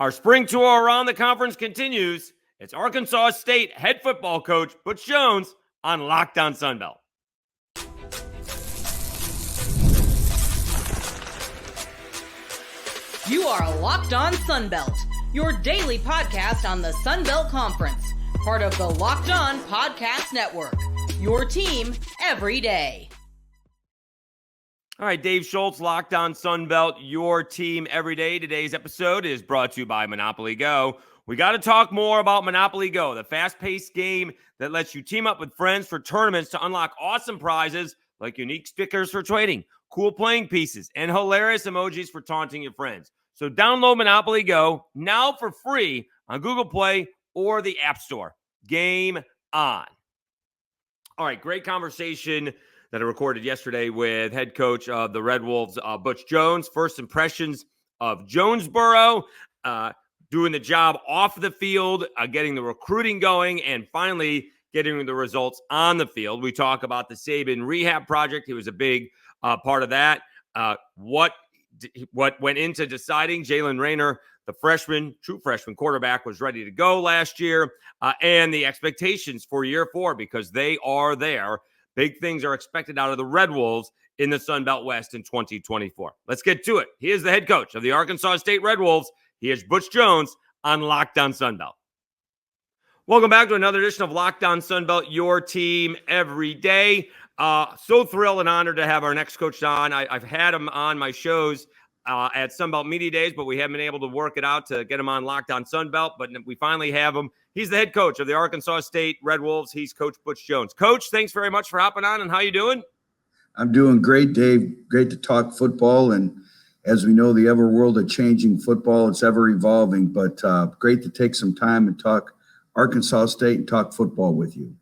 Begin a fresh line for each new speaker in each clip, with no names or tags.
Our spring tour around the conference continues. It's Arkansas State head football coach Butch Jones on Locked On Sunbelt.
You are Locked On Sunbelt, your daily podcast on the Sunbelt Conference, part of the Locked On Podcast Network, your team every day.
All right, Dave Schultz, Locked On Sunbelt, your team every day. Today's episode is brought to you by Monopoly Go. We got to talk more about Monopoly Go, the fast-paced game that lets you team up with friends for tournaments to unlock awesome prizes like unique stickers for trading, cool playing pieces, and hilarious emojis for taunting your friends. So download Monopoly Go now for free on Google Play or the App Store. Game on. All right, great conversation that I recorded yesterday with head coach of the Red Wolves, Butch Jones. First impressions of Jonesboro, doing the job off the field, getting the recruiting going, and finally getting the results on the field. We talk about the Saban Rehab project. He was a big part of that. What went into deciding Jaylen Raynor, the true freshman quarterback, was ready to go last year, and the expectations for year 4, because they are there. Big things are expected out of the Red Wolves in the Sun Belt West in 2024. Let's get to it. He is the head coach of the Arkansas State Red Wolves. He is Butch Jones on Locked On Sunbelt. Welcome back to another edition of Locked On Sunbelt, your team every day. So thrilled and honored to have our next coach on. I've had him on my shows at Sunbelt Media Days, but we haven't been able to work it out to get him on Locked On Sunbelt, but we finally have him. He's the head coach of the Arkansas State Red Wolves. He's Coach Butch Jones. Coach, thanks very much for hopping on, and how you doing?
I'm doing great, Dave. Great to talk football, and as we know, the ever world of changing football, it's ever evolving, but great to take some time and talk Arkansas State and talk football with you.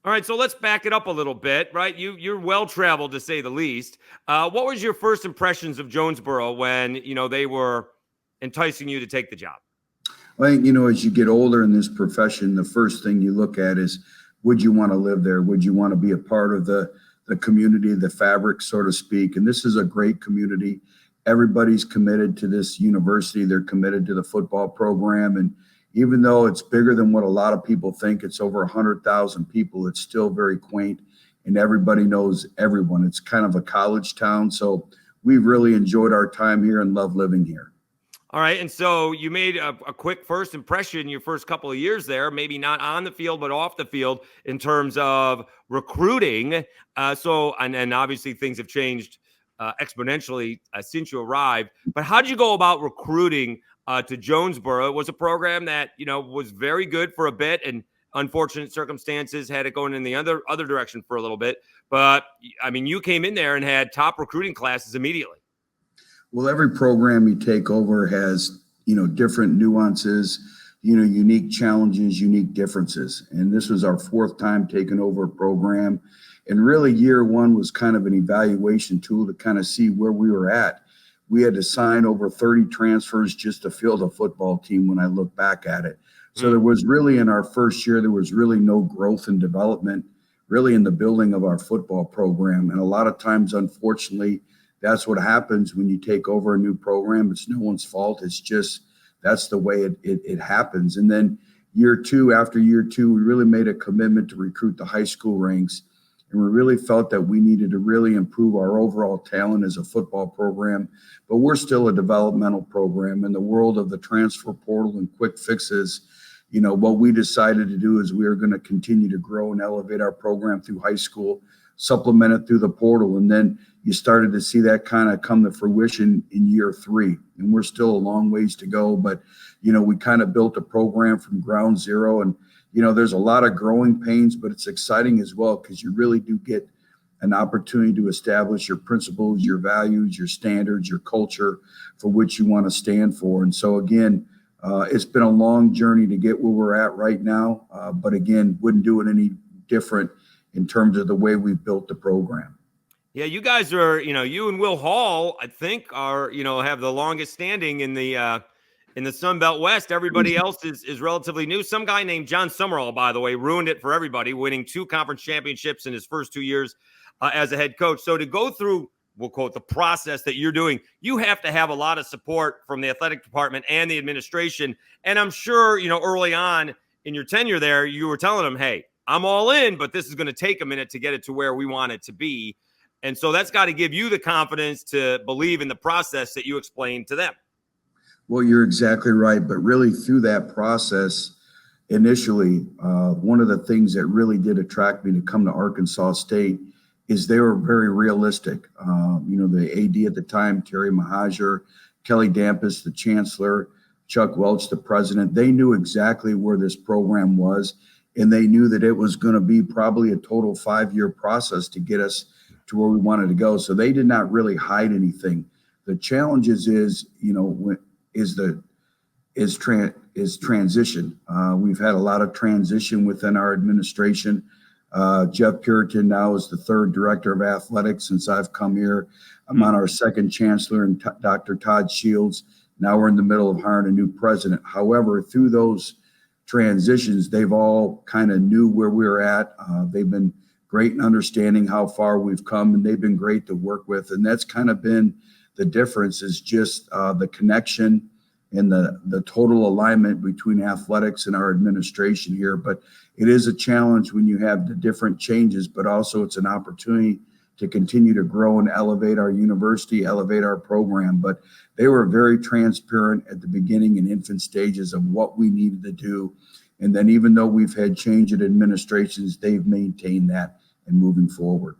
All right, so let's back it up a little bit, right? You're well-traveled, to say the least. What was your first impressions of Jonesboro when, they were enticing you to take the job?
I think, as you get older in this profession, the first thing you look at is, would you want to live there? Would you want to be a part of the community, the fabric, so to speak? And this is a great community. Everybody's committed to this university. They're committed to the football program. And even though it's bigger than what a lot of people think, it's over 100,000 people, it's still very quaint, and everybody knows everyone. It's kind of a college town. So we've really enjoyed our time here and love living here.
All right, and so you made a quick first impression your first couple of years there, maybe not on the field, but off the field in terms of recruiting. And obviously things have changed exponentially since you arrived. But how did you go about recruiting to Jonesboro? It was a program that, was very good for a bit, and unfortunate circumstances had it going in the other direction for a little bit. But, you came in there and had top recruiting classes immediately.
Well, every program you take over has, different nuances, unique challenges, unique differences. And this was our 4th time taking over a program. And really year 1 was kind of an evaluation tool to kind of see where we were at. We had to sign over 30 transfers just to field a football team when I look back at it. So there was really, in our first year, there was really no growth and development really in the building of our football program. And a lot of times, unfortunately, that's what happens when you take over a new program. It's no one's fault. It's just, that's the way it happens. And then after year two, we really made a commitment to recruit the high school ranks. And we really felt that we needed to really improve our overall talent as a football program. But we're still a developmental program. In the world of the transfer portal and quick fixes, what we decided to do is we are going to continue to grow and elevate our program through high school, supplement it through the portal. And then you started to see that kind of come to fruition in year 3. And we're still a long ways to go. But, we kind of built a program from ground zero. And, there's a lot of growing pains, but it's exciting as well, because you really do get an opportunity to establish your principles, your values, your standards, your culture for which you want to stand for. And so, again, it's been a long journey to get where we're at right now. But again, wouldn't do it any different in terms of the way we've built the program.
Yeah, you guys are, you and Will Hall, I think, are, have the longest standing in the Sun Belt West. Everybody else is relatively new. Some guy named John Summerall, by the way, ruined it for everybody, winning 2 conference championships in his first 2 years as a head coach. So to go through we'll quote the process that you're doing, you have to have a lot of support from the athletic department and the administration. And I'm sure, early on in your tenure there, you were telling them, hey, I'm all in, but this is going to take a minute to get it to where we want it to be. And so that's got to give you the confidence to believe in the process that you explained to them.
Well, you're exactly right. But really through that process, initially, one of the things that really did attract me to come to Arkansas State is they were very realistic. The AD at the time, Terry Mahajer, Kelly Dampus, the chancellor, Chuck Welch, the president, they knew exactly where this program was, and they knew that it was going to be probably a total 5-year process to get us to where we wanted to go. So they did not really hide anything. The challenges is transition. We've had a lot of transition within our administration. Jeff Puritan now is the 3rd director of athletics since I've come here. I'm on our 2nd chancellor and Dr. Todd Shields. Now we're in the middle of hiring a new president. However, through those transitions, they've all kind of knew where we were at. They've been great in understanding how far we've come, and they've been great to work with. And that's kind of been the difference, is just the connection and the total alignment between athletics and our administration here. But it is a challenge when you have the different changes, but also it's an opportunity to continue to grow and elevate our university, elevate our program. But they were very transparent at the beginning and infant stages of what we needed to do. And then even though we've had change in administrations, they've maintained that and moving forward.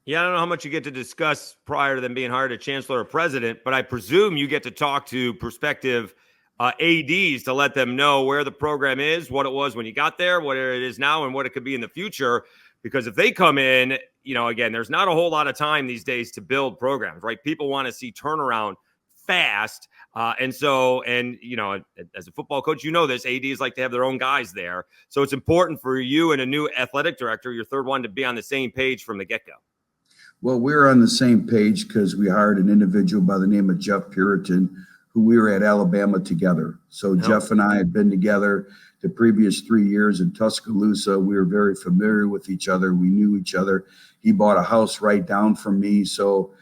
Yeah, I don't know how much you get to discuss prior to them being hired a chancellor or president, but I presume you get to talk to prospective ADs to let them know where the program is, what it was when you got there, what it is now, and what it could be in the future. Because if they come in, again, there's not a whole lot of time these days to build programs, right? People want to see turnaround fast. As a football coach, this ADs like to have their own guys there. So it's important for you and a new athletic director, your 3rd one, to be on the same page from the get-go.
Well, we're on the same page because we hired an individual by the name of Jeff Puritan, who we were at Alabama together. So Jeff and I had been together the previous 3 years in Tuscaloosa. We were very familiar with each other. We knew each other. He bought a house right down from me. So,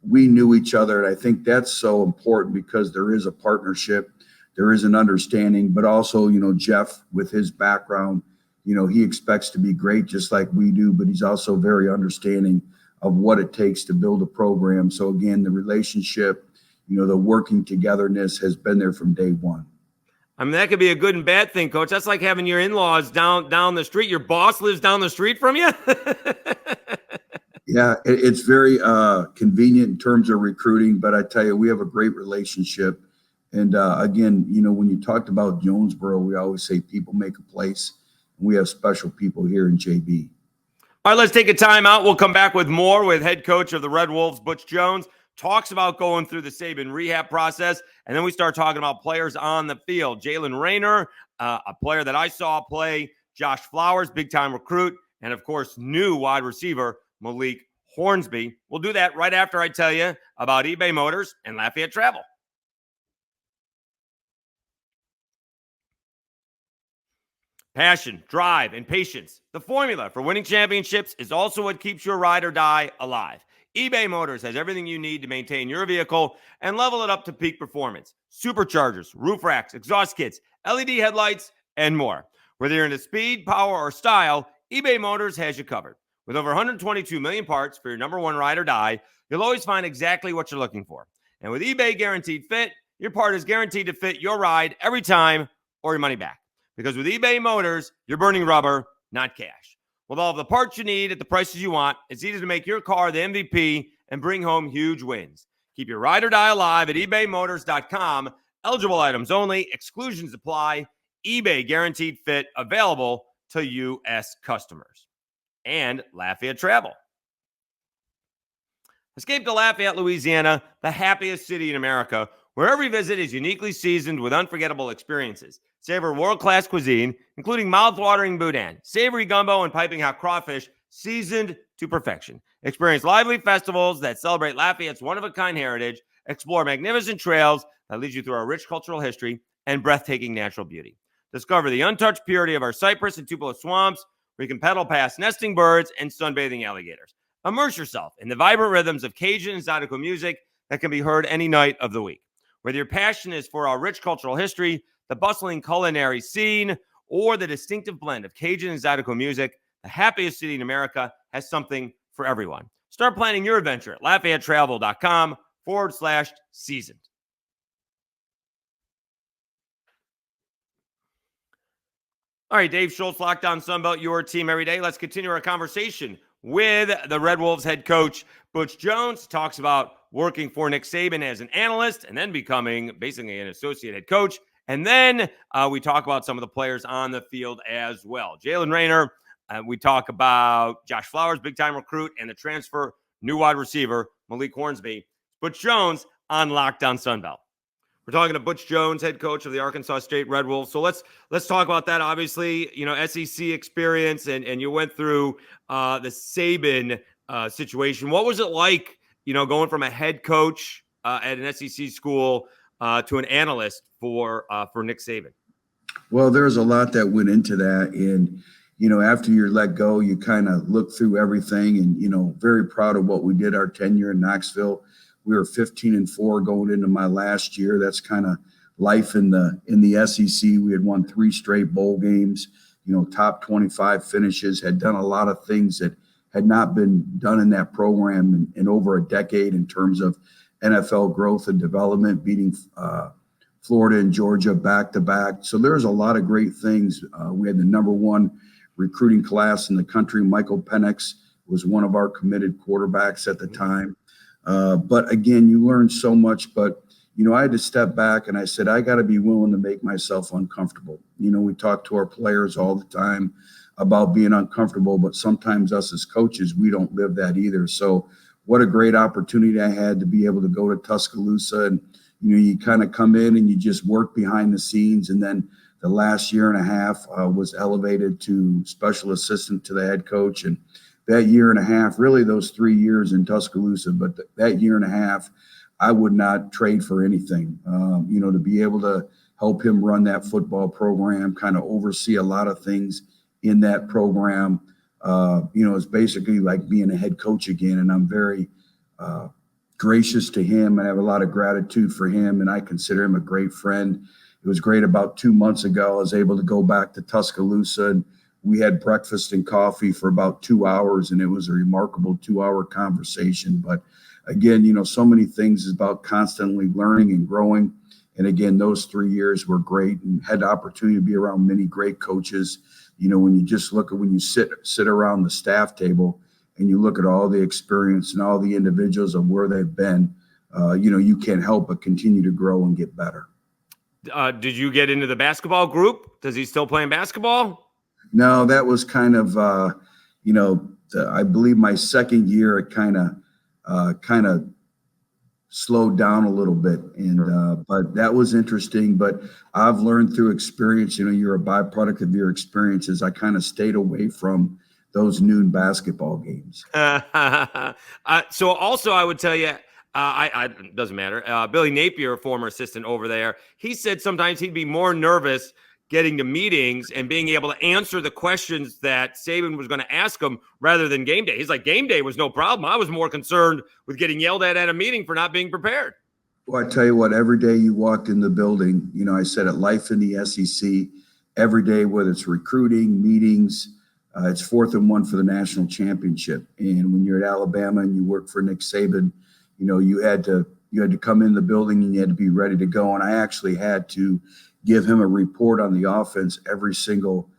we knew each other. And I think that's so important because there is a partnership, there is an understanding, but also, Jeff, with his background, he expects to be great just like we do, but he's also very understanding of what it takes to build a program. So again, the relationship, the working togetherness has been there from day one.
I mean, that could be a good and bad thing, Coach. That's like having your in-laws down the street. Your boss lives down the street from you.
Yeah, it's very convenient in terms of recruiting, but I tell you, we have a great relationship. And again, when you talked about Jonesboro, we always say people make a place. And we have special people here in JB.
All right, let's take a time out. We'll come back with more with head coach of the Red Wolves, Butch Jones. Talks about going through the Saban rehab process, and then we start talking about players on the field. Jaylen Raynor, a player that I saw play, Josh Flowers, big-time recruit, and, of course, new wide receiver, Malik Hornsby. We'll do that right after I tell you about eBay Motors and Lafayette Travel. Passion, drive, and patience. The formula for winning championships is also what keeps your ride or die alive. eBay Motors has everything you need to maintain your vehicle and level it up to peak performance. Superchargers, roof racks, exhaust kits, LED headlights, and more. Whether you're into speed, power, or style, eBay Motors has you covered. With over 122 million parts for your number one ride or die, you'll always find exactly what you're looking for. And with eBay Guaranteed Fit, your part is guaranteed to fit your ride every time or your money back. Because with eBay Motors, you're burning rubber, not cash. With all of the parts you need at the prices you want, it's easy to make your car the MVP and bring home huge wins. Keep your ride or die alive at ebaymotors.com. Eligible items only. Exclusions apply. eBay Guaranteed Fit available to U.S. customers. And Lafayette Travel. Escape to Lafayette, Louisiana, the happiest city in America, where every visit is uniquely seasoned with unforgettable experiences. Savor world-class cuisine, including mouth-watering boudin, savory gumbo, and piping hot crawfish, seasoned to perfection. Experience lively festivals that celebrate Lafayette's one-of-a-kind heritage, explore magnificent trails that lead you through our rich cultural history and breathtaking natural beauty. Discover the untouched purity of our cypress and tupelo swamps, where you can pedal past nesting birds and sunbathing alligators. Immerse yourself in the vibrant rhythms of Cajun and Zydeco music that can be heard any night of the week. Whether your passion is for our rich cultural history, the bustling culinary scene, or the distinctive blend of Cajun and Zydeco music, the happiest city in America has something for everyone. Start planning your adventure at LafayetteTravel.com/season. All right, Dave Schultz, Locked On Sunbelt, your team every day. Let's continue our conversation with the Red Wolves head coach, Butch Jones. Talks about working for Nick Saban as an analyst and then becoming basically an associate head coach. And then we talk about some of the players on the field as well. Jaylen Raynor, we talk about Josh Flowers, big-time recruit, and the transfer new wide receiver, Malik Hornsby. Butch Jones on Locked On Sunbelt. We're talking to Butch Jones, head coach of the Arkansas State Red Wolves. So let's talk about that. Obviously, SEC experience, and you went through the Saban situation. What was it like, going from a head coach at an SEC school to an analyst for Nick Saban?
Well, there's a lot that went into that, and after you're let go, you kind of look through everything, and very proud of what we did our tenure in Knoxville. We were 15-4 going into my last year. That's kind of life in the SEC. We had won 3 straight bowl games, top 25 finishes, had done a lot of things that had not been done in that program in over a decade in terms of NFL growth and development, beating Florida and Georgia back-to-back. So there's a lot of great things. We had the number 1 recruiting class in the country. Michael Penix was one of our committed quarterbacks at the time. But again, you learn so much, but, I had to step back and I said, I got to be willing to make myself uncomfortable. We talk to our players all the time about being uncomfortable, but sometimes us as coaches, we don't live that either. So what a great opportunity I had to be able to go to Tuscaloosa, and, you kind of come in and you just work behind the scenes. And then the last year and a half was elevated to special assistant to the head coach. And that year and a half, really those 3 years in Tuscaloosa, but that year and a half, I would not trade for anything. To be able to help him run that football program, kind of oversee a lot of things in that program, it's basically like being a head coach again. And I'm very gracious to him. I have a lot of gratitude for him, and I consider him a great friend. It was great. About 2 months ago, I was able to go back to Tuscaloosa, and we had breakfast and coffee for about 2 hours, and it was a remarkable 2-hour conversation. But again, so many things is about constantly learning and growing. And again, those 3 years were great, and had the opportunity to be around many great coaches. When you just look at when you sit around the staff table and you look at all the experience and all the individuals and where they've been, you can't help but continue to grow and get better.
Did you get into the basketball group? Does he still play basketball?
No, that was kind of, I believe my second year, it kind of slowed down a little bit. And, but that was interesting. But I've learned through experience, you're a byproduct of your experiences. I kind of stayed away from those noon basketball games.
So also I would tell you, it doesn't matter. Billy Napier, former assistant over there, he said sometimes he'd be more nervous getting to meetings and being able to answer the questions that Saban was going to ask him rather than game day. He's like, game day was no problem. I was more concerned with getting yelled at a meeting for not being prepared.
Well, I tell you what, every day you walked in the building, I said it, life in the SEC, every day, whether it's recruiting, meetings, it's 4th and 1 for the national championship. And when you're at Alabama and you work for Nick Saban, you had to come in the building and you had to be ready to go. And I actually had to give him a report on the offense every single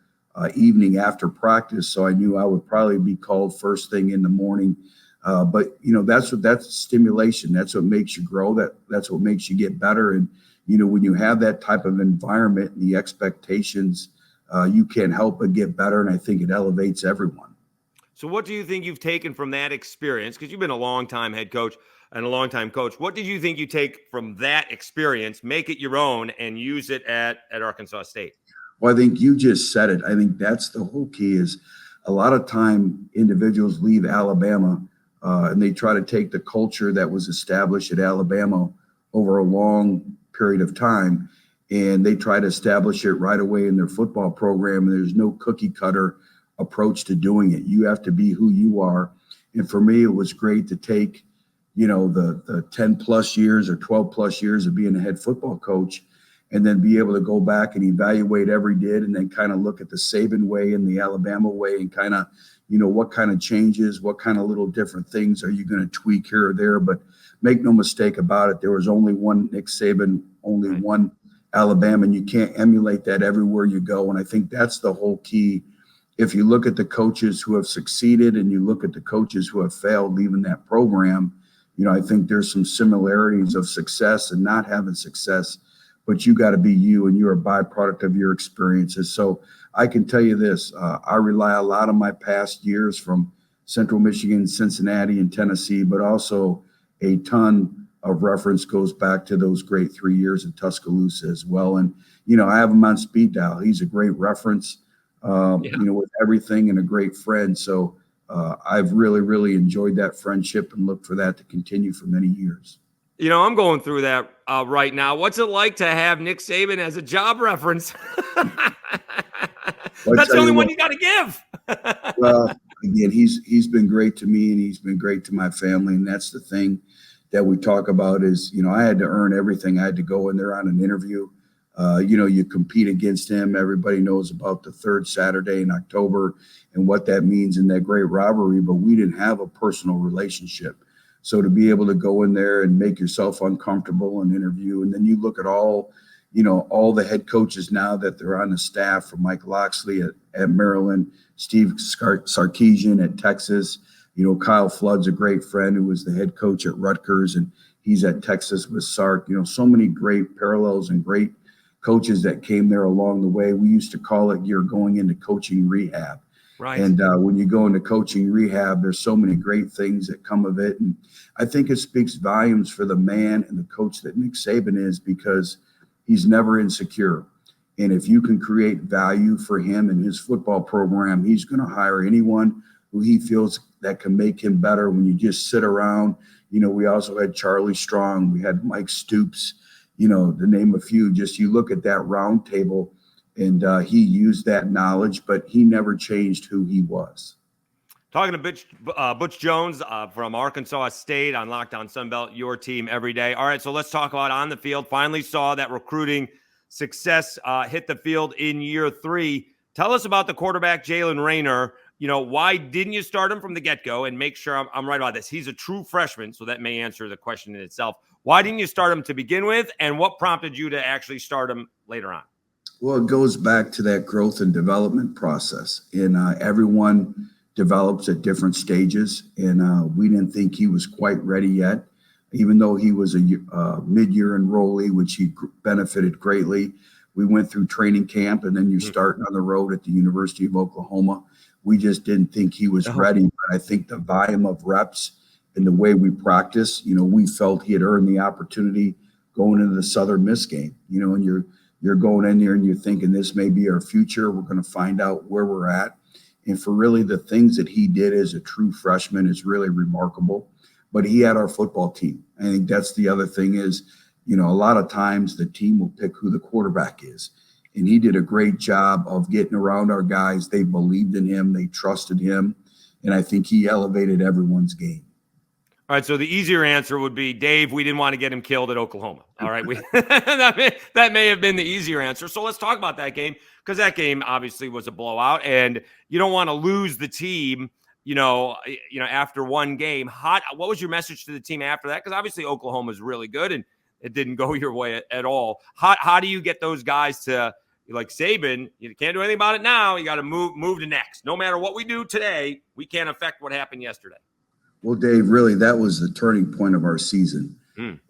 evening after practice. So I knew I would probably be called first thing in the morning. But that's stimulation. That's what makes you grow. That's what makes you get better. And, when you have that type of environment and the expectations, you can't help but get better. And I think it elevates everyone.
So what do you think you've taken from that experience? Because you've been a long-time head coach and a longtime coach. What did you think you take from that experience, make it your own, and use it at Arkansas State?
Well, I think you just said it. I think that's the whole key is a lot of time individuals leave Alabama and they try to take the culture that was established at Alabama over a long period of time, and they try to establish it right away in their football program. And there's no cookie cutter approach to doing it. You have to be who you are. And for me, it was great to take, the 10 plus years or 12 plus years of being a head football coach, and then be able to go back and evaluate every did, and then kind of look at the Saban way and the Alabama way, and kind of, what kind of changes, what kind of little different things are you going to tweak here or there. But make no mistake about it, there was only one Nick Saban, only one Alabama, and you can't emulate that everywhere you go. And I think that's the whole key. If you look at the coaches who have succeeded and you look at the coaches who have failed leaving that program, I think there's some similarities of success and not having success, but you got to be you, and you're a byproduct of your experiences. So I can tell you this, I rely a lot on my past years from Central Michigan, Cincinnati, and Tennessee, but also a ton of reference goes back to those great 3 years in Tuscaloosa as well. And, I have him on speed dial. He's a great reference, with everything, and a great friend. So I've really, really enjoyed that friendship and look for that to continue for many years.
I'm going through that right now. What's it like to have Nick Saban as a job reference? That's the only one you got to give.
Well, again, he's been great to me, and he's been great to my family. And that's the thing that we talk about is, I had to earn everything. I had to go in there on an interview. You compete against him. Everybody knows about the third Saturday in October and what that means in that great rivalry, but we didn't have a personal relationship. So to be able to go in there and make yourself uncomfortable and interview, and then you look at all the head coaches now that they're on the staff, from Mike Loxley at Maryland, Steve Sarkisian at Texas, Kyle Flood's a great friend who was the head coach at Rutgers, and he's at Texas with Sark. So many great parallels and great coaches that came there along the way. We used to call it, you're going into coaching rehab.
Right.
And when you go into coaching rehab, there's so many great things that come of it. And I think it speaks volumes for the man and the coach that Nick Saban is, because he's never insecure. And if you can create value for him and his football program, he's going to hire anyone who he feels that can make him better. When you just sit around, we also had Charlie Strong, we had Mike Stoops, to name a few. Just you look at that round table, and he used that knowledge, but he never changed who he was.
Talking to Butch Jones from Arkansas State on Locked On Sunbelt, your team every day. All right, so let's talk about on the field. Finally saw that recruiting success hit the field in year 3. Tell us about the quarterback, Jaylen Raynor. Why didn't you start him from the get-go? And make sure I'm right about this. He's a true freshman, so that may answer the question in itself. Why didn't you start him to begin with, and what prompted you to actually start him later on?
Well, it goes back to that growth and development process. And everyone develops at different stages. And we didn't think he was quite ready yet, even though he was a mid-year enrollee, which he benefited greatly. We went through training camp, and then you start on the road at the University of Oklahoma. We just didn't think he was ready. But I think the volume of reps and the way we practice, we felt he had earned the opportunity going into the Southern Miss game, and you're going in there and you're thinking this may be our future. We're going to find out where we're at. And for really the things that he did as a true freshman is really remarkable. But he had our football team. I think that's the other thing is, a lot of times the team will pick who the quarterback is. And he did a great job of getting around our guys. They believed in him. They trusted him. And I think he elevated everyone's game.
All right, so the easier answer would be, Dave, we didn't want to get him killed at Oklahoma. All right, that may have been the easier answer. So let's talk about that game, because that game obviously was a blowout, and you don't want to lose the team, after one game. What was your message to the team after that? Because obviously Oklahoma is really good, and it didn't go your way at all. How do you get those guys to, like Saban, you can't do anything about it now. You got to move to next. No matter what we do today, we can't affect what happened yesterday.
Well, Dave, really, that was the turning point of our season. And,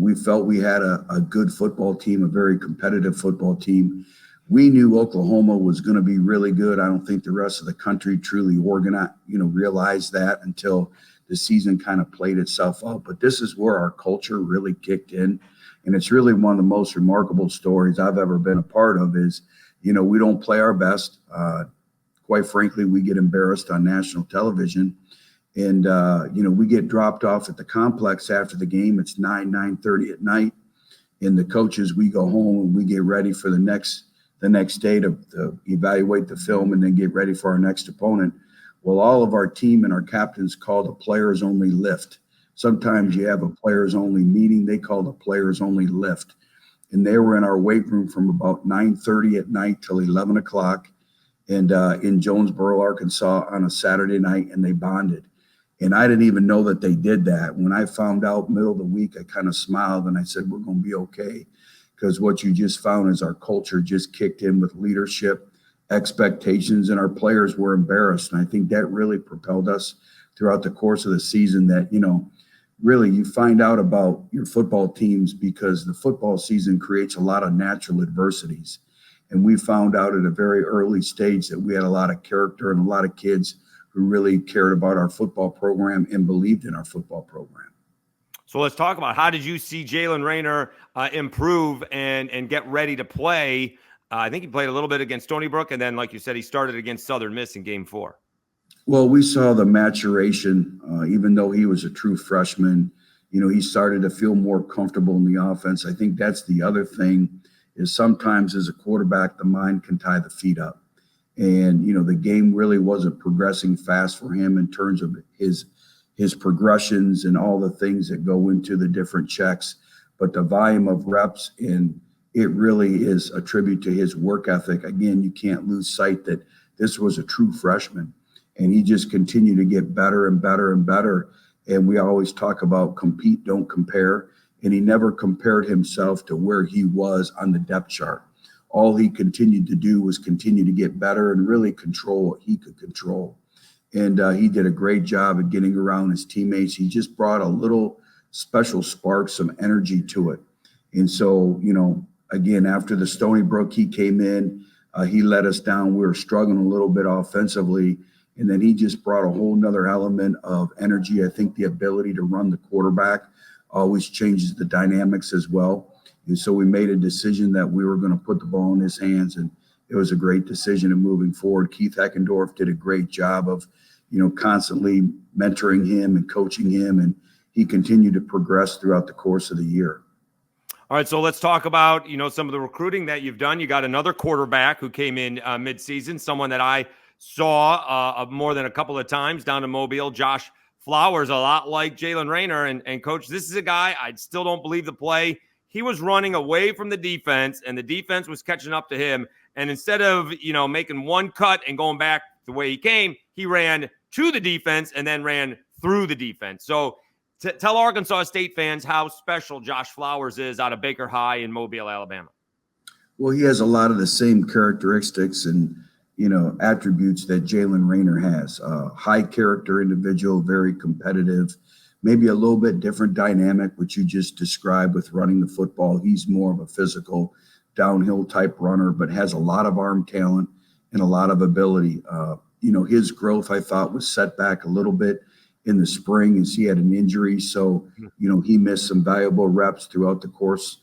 we felt we had a good football team, a very competitive football team. We knew Oklahoma was going to be really good. I don't think the rest of the country truly realized that until the season kind of played itself out. But this is where our culture really kicked in. And it's really one of the most remarkable stories I've ever been a part of is, we don't play our best. Quite frankly, we get embarrassed on national television. And, we get dropped off at the complex after the game. It's 9:30 at night. And the coaches, we go home and we get ready for the next day to evaluate the film and then get ready for our next opponent. Well, all of our team and our captains called a players only lift. Sometimes you have a players only meeting. They called a players only lift. And they were in our weight room from about 9:30 at night till 11 o'clock and in Jonesboro, Arkansas on a Saturday night, and they bonded. And I didn't even know that they did that. When I found out middle of the week, I kind of smiled and I said, we're going to be okay. Because what you just found is our culture just kicked in with leadership, expectations, and our players were embarrassed. And I think that really propelled us throughout the course of the season that, really you find out about your football teams because the football season creates a lot of natural adversities. And we found out at a very early stage that we had a lot of character and a lot of kids who really cared about our football program and believed in our football program.
So let's talk about how did you see Jaylen Raynor improve and get ready to play? I think he played a little bit against Stony Brook, and then, like you said, he started against Southern Miss in Game 4.
Well, we saw the maturation, even though he was a true freshman. He started to feel more comfortable in the offense. I think that's the other thing is sometimes as a quarterback, the mind can tie the feet up. And, the game really wasn't progressing fast for him in terms of his progressions and all the things that go into the different checks. But the volume of reps, and it really is a tribute to his work ethic. Again, you can't lose sight that this was a true freshman. And he just continued to get better and better and better. And we always talk about compete, don't compare. And he never compared himself to where he was on the depth chart. All he continued to do was continue to get better and really control what he could control. And he did a great job at getting around his teammates. He just brought a little special spark, some energy to it. And so, again, after the Stony Brook, he came in, he let us down. We were struggling a little bit offensively. And then he just brought a whole nother element of energy. I think the ability to run the quarterback always changes the dynamics as well. And so we made a decision that we were going to put the ball in his hands, and it was a great decision in moving forward. Keith Eckendorf did a great job of, constantly mentoring him and coaching him, and he continued to progress throughout the course of the year.
All right, so let's talk about, some of the recruiting that you've done. You got another quarterback who came in midseason, someone that I saw more than a couple of times down in Mobile, Josh Flowers, a lot like Jaylen Raynor. And Coach, this is a guy, I still don't believe the play. He was running away from the defense, and the defense was catching up to him. And instead of, making one cut and going back the way he came, he ran to the defense and then ran through the defense. So tell Arkansas State fans how special Josh Flowers is out of Baker High in Mobile, Alabama.
Well, he has a lot of the same characteristics and attributes that Jaylen Raynor has. High character individual, very competitive, maybe a little bit different dynamic, which you just described with running the football. He's more of a physical downhill type runner, but has a lot of arm talent and a lot of ability. His growth, I thought, was set back a little bit in the spring as he had an injury. So, he missed some valuable reps throughout the course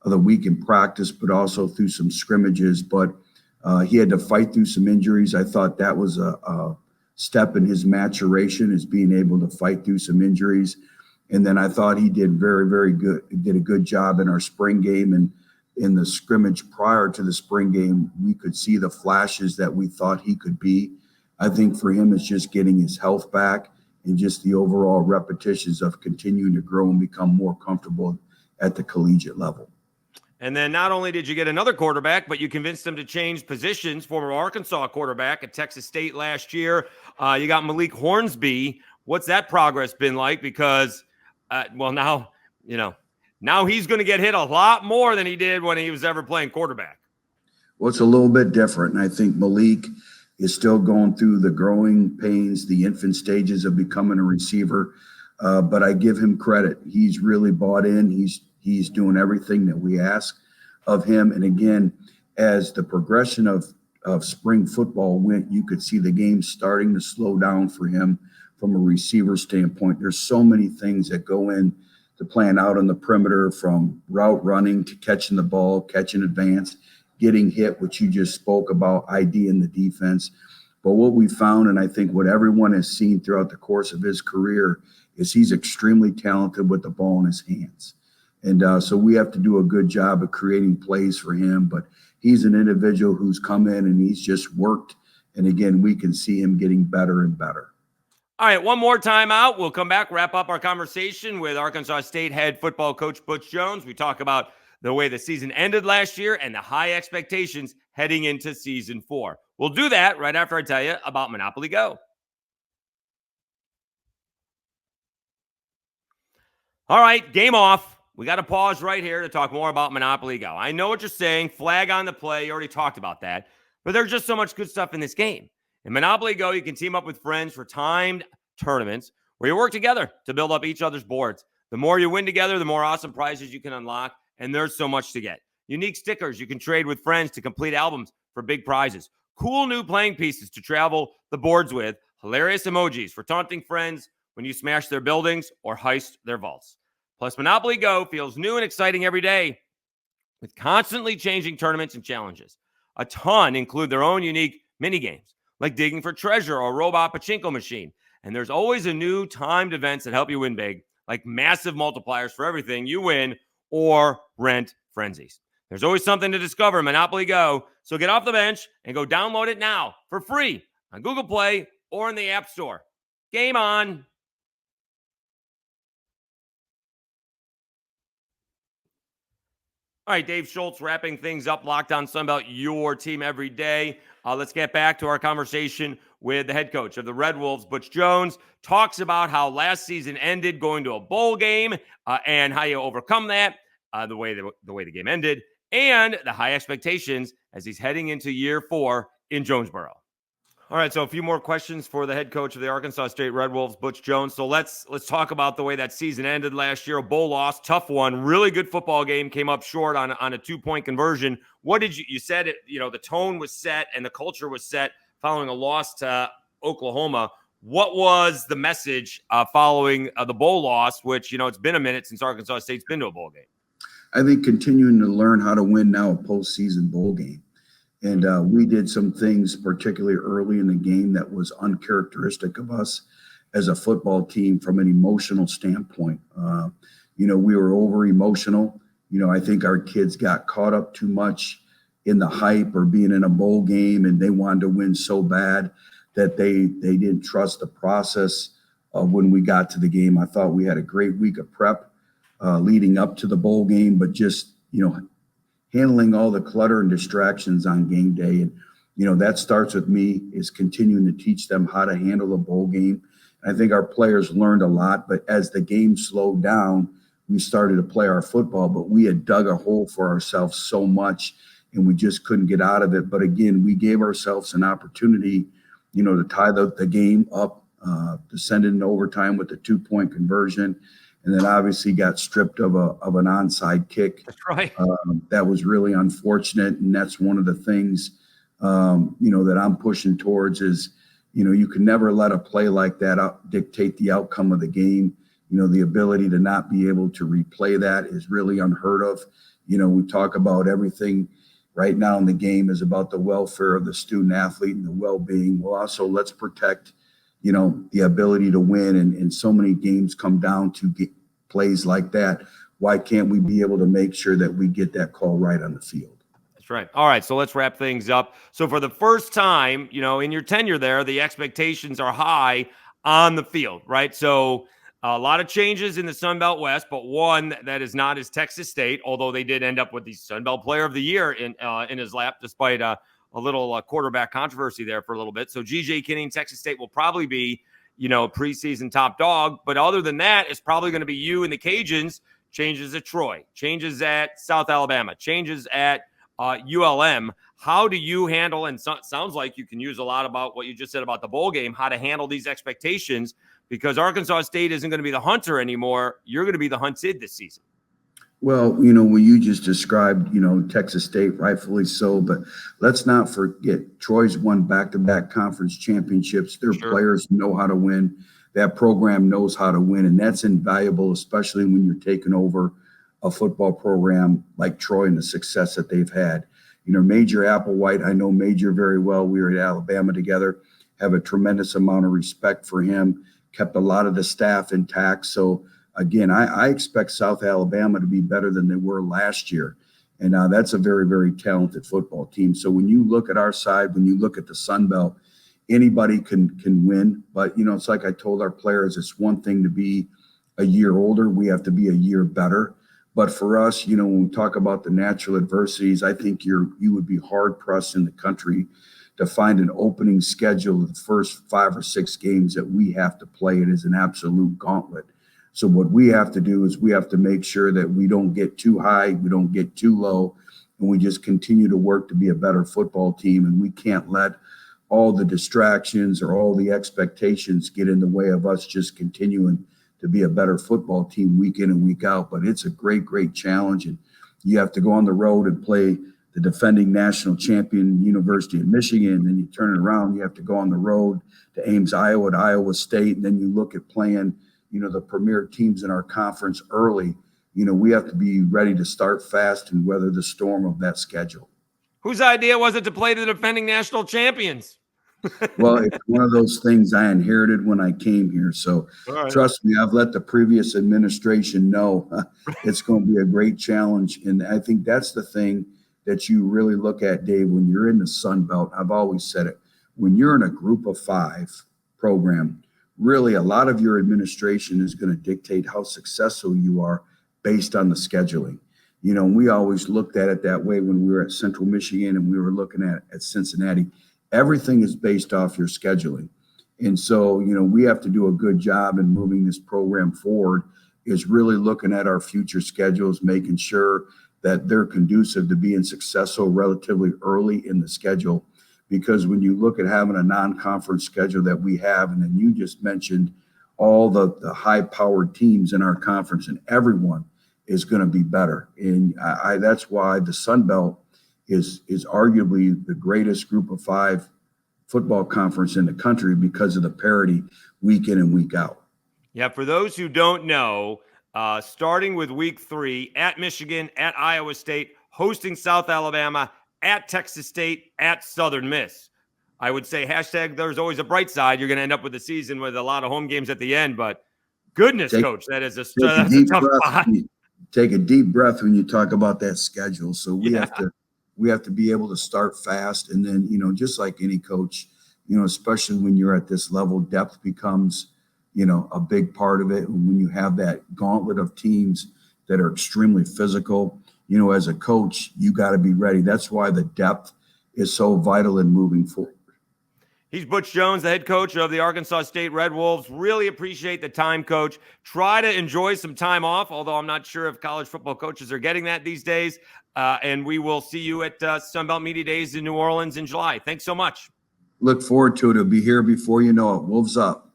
of the week in practice, but also through some scrimmages. But he had to fight through some injuries. I thought that was a step in his maturation, is being able to fight through some injuries. And then I thought he did very, very good. He did a good job in our spring game, and in the scrimmage prior to the spring game, we could see the flashes that we thought he could be. I think for him, it's just getting his health back and just the overall repetitions of continuing to grow and become more comfortable at the collegiate level.
And then not only did you get another quarterback, but you convinced him to change positions. Former Arkansas quarterback at Texas State last year. You got Malik Hornsby. What's that progress been like? Because, now he's going to get hit a lot more than he did when he was ever playing quarterback.
Well, it's a little bit different. And I think Malik is still going through the growing pains, the infant stages of becoming a receiver. But I give him credit. He's really bought in. He's doing everything that we ask of him. And again, as the progression of spring football went, you could see the game starting to slow down for him from a receiver standpoint. There's so many things that go in to playing out on the perimeter, from route running to catching the ball, catching advance, getting hit, which you just spoke about, ID in the defense. But what we found, and I think what everyone has seen throughout the course of his career, is he's extremely talented with the ball in his hands. And so we have to do a good job of creating plays for him. But he's an individual who's come in and he's just worked And again, we can see him getting better and better.
All right, one more time out. We'll come back, wrap up our conversation with Arkansas State head football coach Butch Jones. We talk about the way the season ended last year and the high expectations heading into season 4. We'll do that right after I tell you about Monopoly Go. All right, game off. We got to pause right here to talk more about Monopoly Go. I know what you're saying. Flag on the play. You already talked about that. But there's just so much good stuff in this game. In Monopoly Go, you can team up with friends for timed tournaments where you work together to build up each other's boards. The more you win together, the more awesome prizes you can unlock, and there's so much to get. Unique stickers you can trade with friends to complete albums for big prizes. Cool new playing pieces to travel the boards with. Hilarious emojis for taunting friends when you smash their buildings or heist their vaults. Plus, Monopoly Go feels new and exciting every day with constantly changing tournaments and challenges. A ton include their own unique mini games, like digging for treasure or robot pachinko machine. And there's always a new timed events that help you win big, like massive multipliers for everything you win or rent frenzies. There's always something to discover in Monopoly Go, so get off the bench and go download it now for free on Google Play or in the App Store. Game on. All right, Dave Schultz wrapping things up. Locked On Sunbelt, your team every day. Let's get back to our conversation with the head coach of the Red Wolves, Butch Jones. Talks about how last season ended going to a bowl game and how you overcome that, the way the game ended, and the high expectations as he's heading into year 4 in Jonesboro. All right, so a few more questions for the head coach of the Arkansas State Red Wolves, Butch Jones. So let's talk about the way that season ended last year. A bowl loss, tough one, really good football game, came up short on a 2-point conversion. What did you said it, the tone was set and the culture was set following a loss to Oklahoma. What was the message following the bowl loss, which, it's been a minute since Arkansas State's been to a bowl game?
I think continuing to learn how to win now a postseason bowl game. And we did some things, particularly early in the game, that was uncharacteristic of us as a football team from an emotional standpoint. We were over emotional. I think our kids got caught up too much in the hype or being in a bowl game, and they wanted to win so bad that they didn't trust the process of when we got to the game. I thought we had a great week of prep leading up to the bowl game, but just, handling all the clutter and distractions on game day. And, that starts with me, is continuing to teach them how to handle a bowl game. And I think our players learned a lot, but as the game slowed down, we started to play our football, but we had dug a hole for ourselves so much and we just couldn't get out of it. But again, we gave ourselves an opportunity, to tie the game up, to send it in overtime with the 2-point conversion. And then obviously got stripped of an onside kick.
That's right.
That was really unfortunate. And that's one of the things, that I'm pushing towards is, you can never let a play like that dictate the outcome of the game. The ability to not be able to replay that is really unheard of. We talk about everything right now in the game is about the welfare of the student athlete and the well-being. Well, also let's protect, the ability to win. And so many games come down to plays like that. Why can't we be able to make sure that we get that call right on the field?
That's right. All right, so let's wrap things up. So for the first time, in your tenure there, the expectations are high on the field, right? So a lot of changes in the Sun Belt West, but one that is not is Texas State, although they did end up with the Sun Belt Player of the Year in his lap, despite a little quarterback controversy there for a little bit. So G.J. Kinney, Texas State will probably be, preseason top dog. But other than that, it's probably going to be you and the Cajuns. Changes at Troy, changes at South Alabama, changes at ULM. How do you handle, and sounds like you can use a lot about what you just said about the bowl game, how to handle these expectations, because Arkansas State isn't going to be the hunter anymore. You're going to be the hunted this season.
Well, what you just described, Texas State, rightfully so, but let's not forget Troy's won back-to-back conference championships. Their players know how to win. That program knows how to win, and that's invaluable, especially when you're taking over a football program like Troy and the success that they've had. Major Applewhite, I know Major very well. We were at Alabama together, have a tremendous amount of respect for him, kept a lot of the staff intact. So, again, I expect South Alabama to be better than they were last year. And that's a very, very talented football team. So when you look at our side, when you look at the Sun Belt, anybody can win. But, it's like I told our players, it's one thing to be a year older. We have to be a year better. But for us, when we talk about the natural adversities, I think you would be hard pressed in the country to find an opening schedule of the first 5 or 6 games that we have to play. It is an absolute gauntlet. So what we have to do is we have to make sure that we don't get too high, we don't get too low, and we just continue to work to be a better football team. And we can't let all the distractions or all the expectations get in the way of us just continuing to be a better football team week in and week out. But it's a great, great challenge. And you have to go on the road and play the defending national champion University of Michigan. And then you turn it around, you have to go on the road to Ames, Iowa, to Iowa State. And then you look at playing, the premier teams in our conference early. We have to be ready to start fast and weather the storm of that schedule.
Whose idea was it to play the defending national champions?
Well, it's one of those things I inherited when I came here. So Trust me, I've let the previous administration know it's going to be a great challenge. And I think that's the thing that you really look at, Dave, when you're in the Sun Belt. I've always said it. When you're in a group of 5 program, really a lot of your administration is going to dictate how successful you are based on the scheduling. We always looked at it that way when we were at Central Michigan and we were looking at Cincinnati. Everything is based off your scheduling. And so, we have to do a good job in moving this program forward, is really looking at our future schedules, making sure that they're conducive to being successful relatively early in the schedule. Because when you look at having a non-conference schedule that we have, and then you just mentioned all the high-powered teams in our conference, and everyone is going to be better. And that's why the Sun Belt is arguably the greatest group of 5 football conference in the country because of the parity week in and week out.
Yeah, for those who don't know, starting with week 3 at Michigan, at Iowa State, hosting South Alabama, at Texas State, at Southern Miss. I would say hashtag there's always a bright side. You're going to end up with a season with a lot of home games at the end, but goodness, Coach, that's a tough spot.
Take a deep breath when you talk about that schedule. So we have to be able to start fast. And then, just like any coach, especially when you're at this level, depth becomes, a big part of it. And when you have that gauntlet of teams that are extremely physical, as a coach, you got to be ready. That's why the depth is so vital in moving forward.
He's Butch Jones, the head coach of the Arkansas State Red Wolves. Really appreciate the time, Coach. Try to enjoy some time off, although I'm not sure if college football coaches are getting that these days. And we will see you at Sunbelt Media Days in New Orleans in July. Thanks so much.
Look forward to it. It'll be here before you know it. Wolves up.